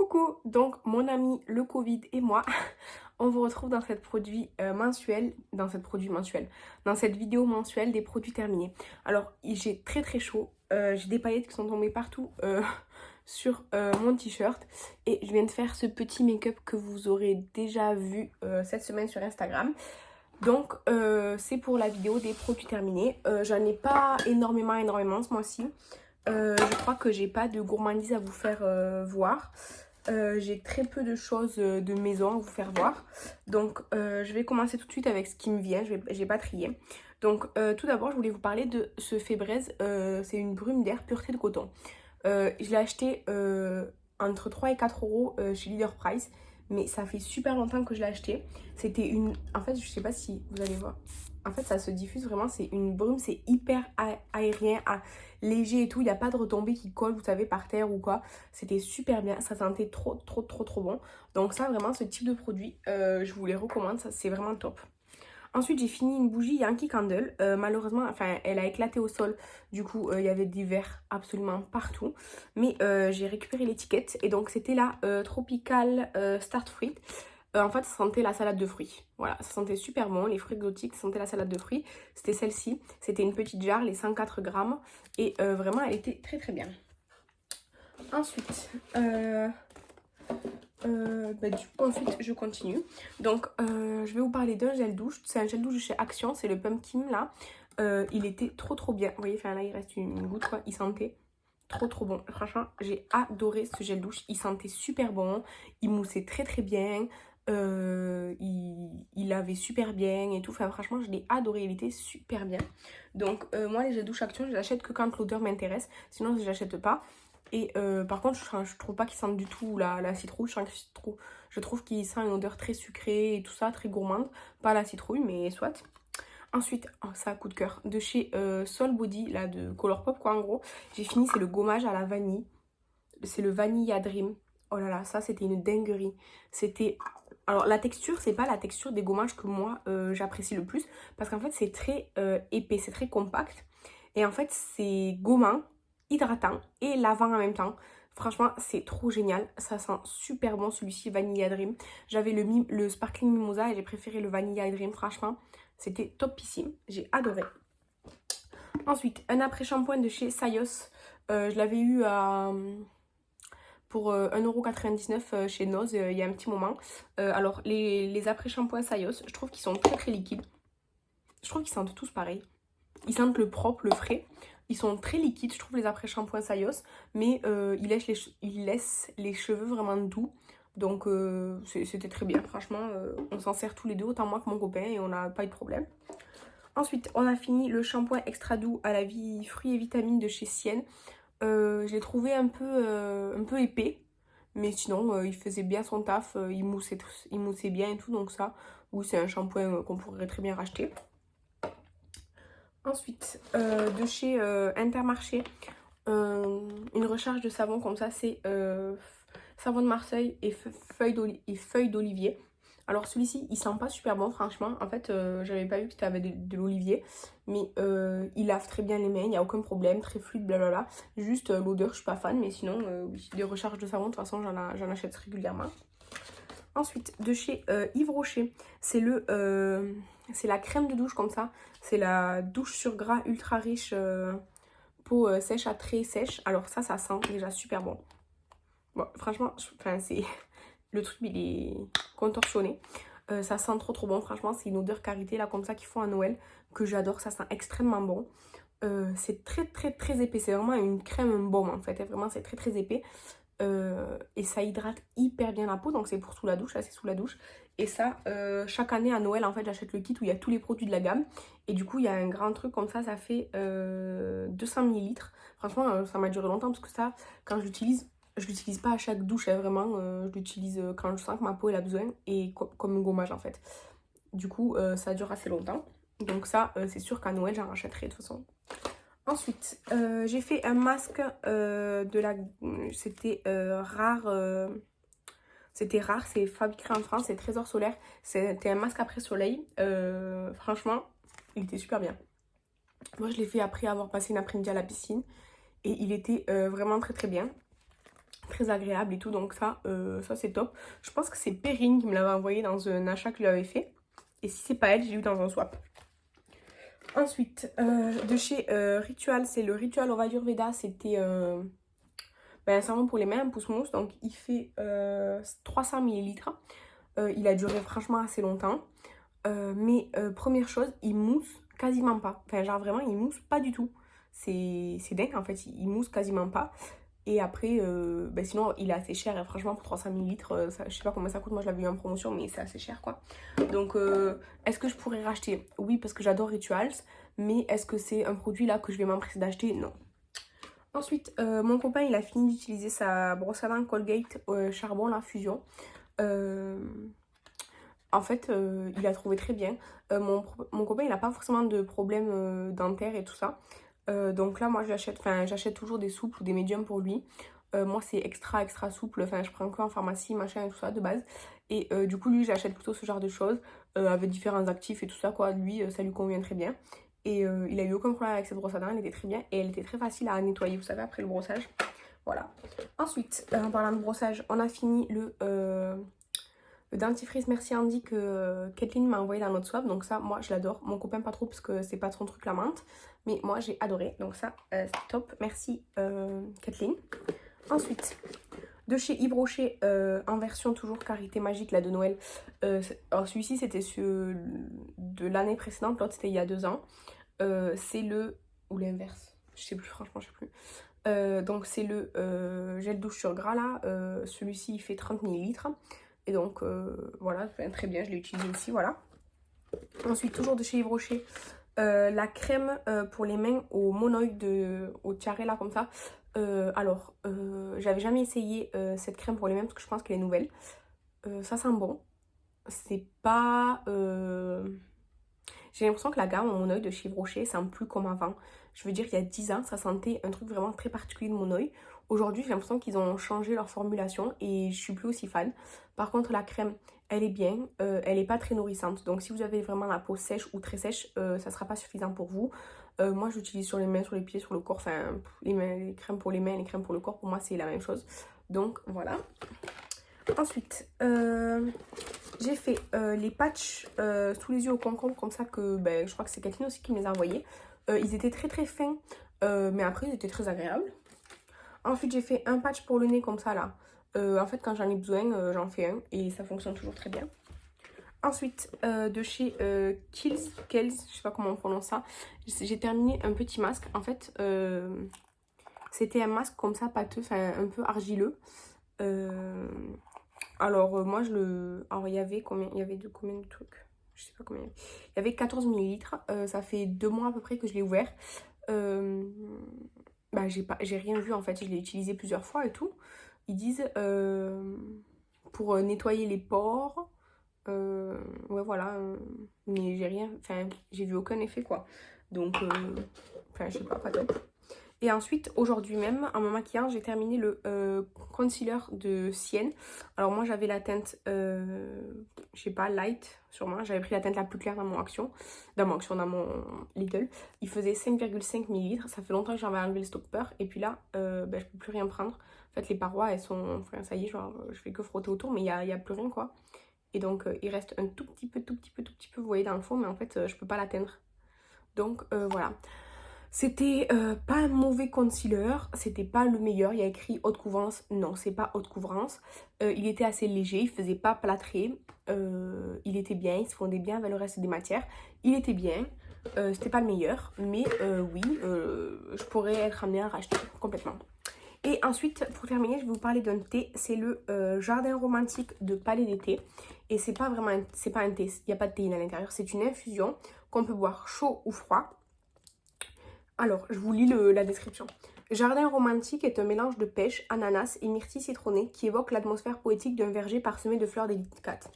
Coucou, donc mon ami le Covid et moi, on vous retrouve dans cette dans cette vidéo mensuelle des produits terminés. Alors j'ai très chaud, j'ai des paillettes qui sont tombées partout sur mon t-shirt et je viens de faire ce petit make-up que vous aurez déjà vu cette semaine sur Instagram. Donc c'est pour la vidéo des produits terminés. J'en ai pas énormément ce mois-ci. Je crois que j'ai pas de gourmandise à vous faire voir. J'ai très peu de choses de maison à vous faire voir. Donc je vais commencer tout de suite avec ce qui me vient. J'ai pas trié. Donc tout d'abord je voulais vous parler de ce Febreze. C'est une brume d'air pureté de coton. Je l'ai acheté entre 3 et 4 euros chez Leader Price. Mais ça fait super longtemps que je l'ai acheté. C'était une... En fait je sais pas si vous allez voir. En fait ça se diffuse vraiment. C'est une brume. C'est hyper aérien, léger et tout. Il n'y a pas de retombées qui collent, vous savez, par terre ou quoi. C'était super bien. Ça sentait trop bon. Donc ça, vraiment, ce type de produit, je vous les recommande. Ça, c'est vraiment top. Ensuite, j'ai fini une bougie Yankee Candle. Malheureusement, enfin, elle a éclaté au sol. Du coup, il y avait des verres absolument partout. Mais j'ai récupéré l'étiquette. Et donc, c'était la Tropical Start Fruit. En fait, ça sentait la salade de fruits. Voilà, ça sentait super bon. Les fruits exotiques, ça sentait la salade de fruits. C'était celle-ci. C'était une petite jarre, les 104 grammes. Et vraiment, elle était très bien. Ensuite, ensuite, je continue. Donc, je vais vous parler d'un gel douche. C'est un gel douche de chez Action. C'est le Pumpkin, là. Il était trop bien. Vous voyez, enfin, là, il reste une goutte, quoi. Il sentait trop bon. Franchement, j'ai adoré ce gel douche. Il sentait super bon. Il moussait très bien. Il lavait super bien et tout. Enfin, franchement, je l'ai adoré. Il était super bien. Donc, moi, les gels douche Action, je les achète que quand l'odeur m'intéresse. Sinon, je les achète pas. Et par contre, je trouve pas qu'ils sentent du tout la citrouille. Je trouve qu'il sent une odeur très sucrée et tout ça, très gourmande. Pas la citrouille, mais soit. Ensuite, oh, ça, coup de cœur, de chez Soul Body, là, de Colourpop, quoi, en gros. J'ai fini, c'est le gommage à la vanille. C'est le Vanilla Dream. Oh là là, ça, c'était une dinguerie. C'était... Alors, la texture, c'est pas la texture des gommages que moi, j'apprécie le plus. Parce qu'en fait, c'est très épais, c'est très compact. Et en fait, c'est gommant, hydratant et lavant en même temps. Franchement, c'est trop génial. Ça sent super bon, celui-ci, Vanilla Dream. J'avais le Sparkling Mimosa et j'ai préféré le Vanilla Dream. Franchement, c'était topissime. J'ai adoré. Ensuite, un après-shampoing de chez Sayos. Je l'avais eu pour 1,99 € chez Noz il y a un petit moment. Alors, les après-shampoings Sayos, je trouve qu'ils sont très liquides. Je trouve qu'ils sentent tous pareil. Ils sentent le propre, le frais. Ils sont très liquides, je trouve, les après-shampoings Sayos. Mais ils laissent les cheveux vraiment doux. Donc, c'était très bien. Franchement, on s'en sert tous les deux, autant moi que mon copain. Et on n'a pas eu de problème. Ensuite, on a fini le shampoing extra doux à la vie fruits et vitamines de chez Sienne. Je l'ai trouvé un peu épais. Mais sinon, il faisait bien son taf. Il moussait bien et tout. Donc ça, oui, c'est un shampoing qu'on pourrait très bien racheter. Ensuite, de chez Intermarché, une recharge de savon comme ça, c'est savon de Marseille et feuille d'olivier. Alors celui-ci, il sent pas super bon franchement. En fait, j'avais pas vu que c'était avec de l'olivier. Mais il lave très bien les mains, il n'y a aucun problème, très fluide, blablabla. Juste l'odeur, je suis pas fan, mais sinon, oui, des recharges de savon, de toute façon, j'en achète régulièrement. Ensuite, de chez Yves Rocher, c'est la crème de douche comme ça. C'est la douche sur gras ultra riche, peau sèche à très sèche. Alors ça sent déjà super bon. Bon, franchement, le truc, il est contorsionné. Ça sent trop bon, franchement, c'est une odeur karité là comme ça qu'ils font à Noël, que j'adore, ça sent extrêmement bon. C'est très épais, c'est vraiment une crème baume en fait, vraiment c'est très épais. Et ça hydrate hyper bien la peau, donc c'est pour sous la douche, là c'est sous la douche. Et ça, chaque année à Noël en fait j'achète le kit où il y a tous les produits de la gamme. Et du coup il y a un grand truc comme ça fait 200 ml. Franchement ça m'a duré longtemps parce que ça, quand je l'utilise pas à chaque douche, hein, vraiment. Je l'utilise quand je sens que ma peau elle a besoin et comme gommage en fait. Du coup ça dure assez longtemps. Donc ça c'est sûr qu'à Noël j'en rachèterai de toute façon. Ensuite, j'ai fait un masque c'était rare. C'était rare, c'est fabriqué en France, c'est Trésor Solaire. C'était un masque après soleil. Franchement, il était super bien. Moi, je l'ai fait après avoir passé une après-midi à la piscine. Et il était vraiment très bien. très agréable et tout, donc ça c'est top. Je pense que c'est Perrine qui me l'avait envoyé dans un achat que je lui avais fait. Et si c'est pas elle, j'ai eu dans un swap. Ensuite, de chez Ritual, c'est le Ritual Ova Ayurveda. C'était un savon pour les mains, un pouce-mousse. Donc il fait 300 millilitres. Il a duré franchement assez longtemps. Mais première chose, il mousse quasiment pas. Enfin, genre vraiment, il mousse pas du tout. C'est dingue en fait, il mousse quasiment pas. Et après, sinon, il est assez cher. Et franchement, pour 300 millilitres, je sais pas combien ça coûte. Moi, je l'avais eu en promotion, mais c'est assez cher, quoi. Donc, est-ce que je pourrais racheter? Oui, parce que j'adore Rituals. Mais est-ce que c'est un produit, là, que je vais m'empresser d'acheter? Non. Ensuite, mon copain, il a fini d'utiliser sa brosse à dents Colgate charbon, la Fusion. En fait, il a trouvé très bien. Mon copain, il n'a pas forcément de problème dentaire et tout ça. Donc là, moi, j'achète toujours des souples ou des médiums pour lui. Moi, c'est extra souple. Enfin, je prends que en pharmacie, machin et tout ça, de base. Et du coup, lui, j'achète plutôt ce genre de choses avec différents actifs et tout ça, quoi. Lui, ça lui convient très bien. Et il a eu aucun problème avec cette brosse à dents. Elle était très bien et elle était très facile à nettoyer, vous savez, après le brossage. Voilà. Ensuite, en parlant de brossage, on a fini le dentifrice Merci Andy que Kathleen m'a envoyé dans notre swap. Donc ça, moi, je l'adore. Mon copain, pas trop, parce que c'est pas son truc, la menthe. Mais moi, j'ai adoré. Donc ça, c'est top. Merci, Kathleen. Ensuite, de chez Yves Rocher, en version toujours Karité Magique, là, de Noël. Alors, celui-ci, c'était de l'année précédente. L'autre, c'était il y a 2 ans. C'est le... Ou l'inverse. Je sais plus, franchement, je sais plus. Donc, c'est le gel douche sur gras, là. Celui-ci, il fait 30 millilitres. Et donc, voilà, très bien, je l'ai utilisé ici, voilà. Ensuite, toujours de chez Yves Rocher, la crème pour les mains au monoïde, au tiare, là, comme ça. J'avais jamais essayé cette crème pour les mains parce que je pense qu'elle est nouvelle. Ça sent bon. C'est pas... J'ai l'impression que la gamme en monoïde de chez Yves Rocher sent plus comme avant. Je veux dire, il y a 10 ans, ça sentait un truc vraiment très particulier de monoïde. Aujourd'hui, j'ai l'impression qu'ils ont changé leur formulation et je suis plus aussi fan. Par contre, la crème, elle est bien, elle est pas très nourrissante. Donc, si vous avez vraiment la peau sèche ou très sèche, ça sera pas suffisant pour vous. Moi, j'utilise sur les mains, sur les pieds, sur le corps. Enfin, les crèmes pour les mains, les crèmes pour le corps, pour moi, c'est la même chose. Donc, voilà. Ensuite, j'ai fait les patchs sous les yeux au concombre, comme ça que je crois que c'est Kathleen aussi qui me les a envoyés. Ils étaient très fins, mais après ils étaient très agréables. Ensuite, j'ai fait un patch pour le nez comme ça là. En fait, quand j'en ai besoin, j'en fais un et ça fonctionne toujours très bien. Ensuite, de chez Kiehl's, je sais pas comment on prononce ça, j'ai terminé un petit masque. En fait, c'était un masque comme ça, pâteux, enfin un peu argileux. Moi alors il y avait combien? Il y avait combien de trucs? Je sais pas combien. Il y avait 14 millilitres. Ça fait 2 mois à peu près que je l'ai ouvert. J'ai rien vu en fait. Je l'ai utilisé plusieurs fois et tout. Ils disent pour nettoyer les pores. Ouais voilà. Mais j'ai rien. Enfin, j'ai vu aucun effet quoi. Donc, je sais pas top. Et ensuite, aujourd'hui même, en me maquillant, j'ai terminé le concealer de Sienne. Alors moi, j'avais la teinte, je sais pas, light sur moi. J'avais pris la teinte la plus claire dans mon dans mon Lidl. Il faisait 5,5 millilitres. Ça fait longtemps que j'avais enlevé le stopper. Et puis là, je peux plus rien prendre. En fait, les parois, elles sont... Enfin, ça y est, genre, je fais que frotter autour, mais il y a plus rien, quoi. Et donc, il reste un tout petit peu, vous voyez, dans le fond. Mais en fait, je peux pas l'atteindre. Donc, voilà. C'était pas un mauvais concealer, c'était pas le meilleur, il y a écrit haute couvrance, non c'est pas haute couvrance. Il était assez léger, il faisait pas plâtré, il était bien, il se fondait bien avec le reste des matières. Il était bien, c'était pas le meilleur, mais oui, je pourrais être amenée à racheter complètement. Et ensuite, pour terminer, je vais vous parler d'un thé, c'est le Jardin Romantique de Palais d'été. Et c'est pas vraiment, c'est pas un thé, il n'y a pas de théine à l'intérieur, c'est une infusion qu'on peut boire chaud ou froid. Alors, je vous lis la description. Jardin romantique est un mélange de pêche, ananas et myrtille citronnée qui évoque l'atmosphère poétique d'un verger parsemé de fleurs délicates.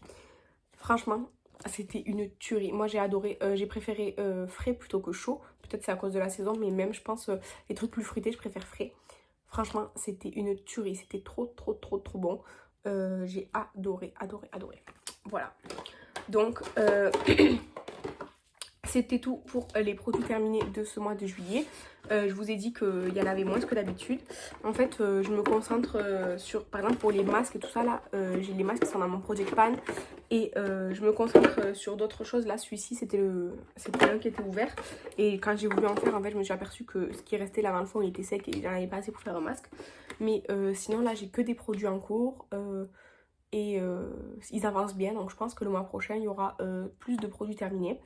Franchement, c'était une tuerie. Moi, j'ai adoré. J'ai préféré frais plutôt que chaud. Peut-être c'est à cause de la saison, mais même, je pense, les trucs plus fruités, je préfère frais. Franchement, c'était une tuerie. C'était trop bon. J'ai adoré. Voilà. Donc, c'était tout pour les produits terminés de ce mois de juillet. Je vous ai dit qu'il y en avait moins que d'habitude. En fait, je me concentre sur, par exemple pour les masques et tout ça là, j'ai les masques qui sont dans mon Project Pan. Et je me concentre sur d'autres choses. Là, celui-ci, c'était un qui était ouvert. Et quand j'ai voulu en faire, en fait, je me suis aperçue que ce qui restait là dans le fond, il était sec et j'en avais pas assez pour faire un masque. Mais sinon, là, j'ai que des produits en cours. Ils avancent bien. Donc, je pense que le mois prochain, il y aura plus de produits terminés.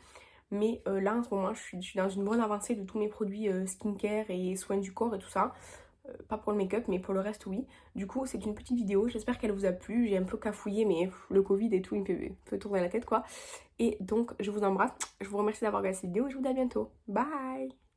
Mais là, en ce moment, je suis dans une bonne avancée de tous mes produits skincare et soins du corps et tout ça. Pas pour le make-up, mais pour le reste, oui. Du coup, c'est une petite vidéo. J'espère qu'elle vous a plu. J'ai un peu cafouillé, mais le Covid et tout, il me fait tourner la tête, quoi. Et donc, je vous embrasse. Je vous remercie d'avoir regardé cette vidéo et je vous dis à bientôt. Bye!